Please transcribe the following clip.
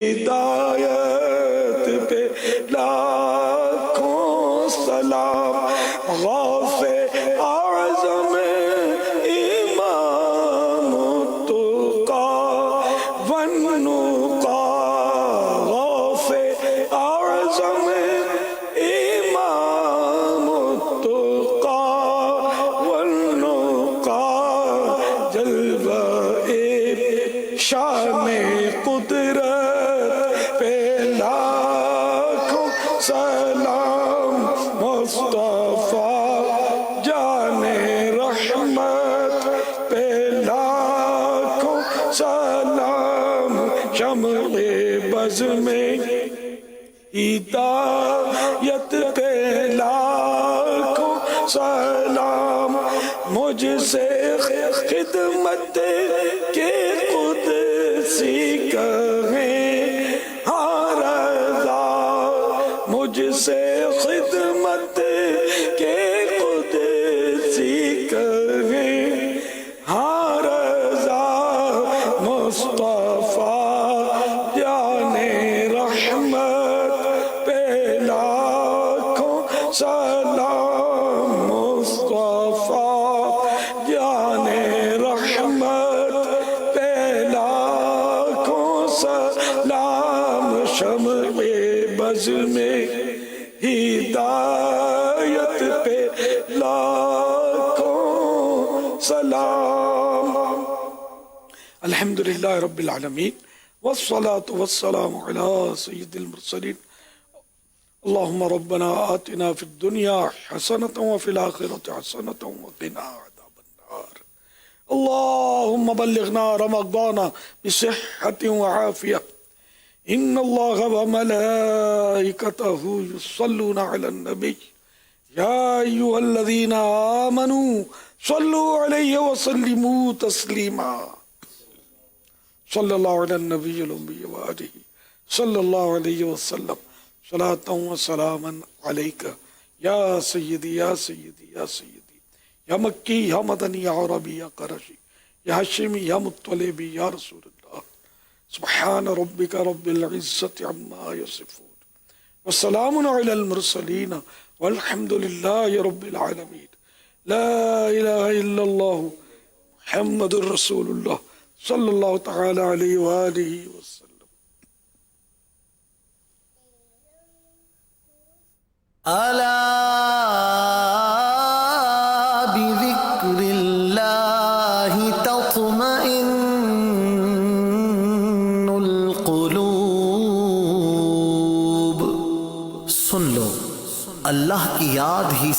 ہدایت پہ لاکھوں سلام غوث اعظم امام التقی والنقی غوث اعظم امام التقی والنقی جلوہ شان قدرت پہ لاکھوں سلام مصطفیٰ جان رحمت پہ لاکھوں سلام شمع بز میں ہدایت پہ لاکھوں سلام مجھ سے خدمت کے قدسی کہیں ہاں رضا مجھ سے خدمت کے قدسی کہیں ہاں رضا مصطفیٰ جان رحمت پہ لاکھوں سلام مصطفیٰ جان رحمت پہ لاکھوں سلام شمع بز میں ہدایت پہ لاکھوں سلام الحمدللہ رب العالمین والصلاة والسلام على سید المرسلین اللہم ربنا آتنا فی الدنیا حسنة وفی الآخرة حسنة وقنا عذاب النار اللہم بلغنا رمضان بصحة وعافیة ان اللہ وملائکته یصلون علی النبی یا ایہا الذین آمنوا صلوا علیہ وسلموا تسلیما صلی اللہ علی النبی الأمی وآلہ صلی اللہ علیہ وسلم صلاة و سلاما علیکہ یا سیدی یا سیدی یا سیدی یا مکی یا مدنی یا عربی یا قرشی یا حشمی یا مطلبی یا رسول اللہ سبحان ربک رب العزت عما یصفون وسلام علی المرسلین والحمد للہ رب العالمین لا الہ الا اللہ محمد رسول اللہ صلی اللہ تعالی علیہ وآلہ وسلم ألا بذكر الله تطمئن القلوب سن لو اللہ کی یاد ہی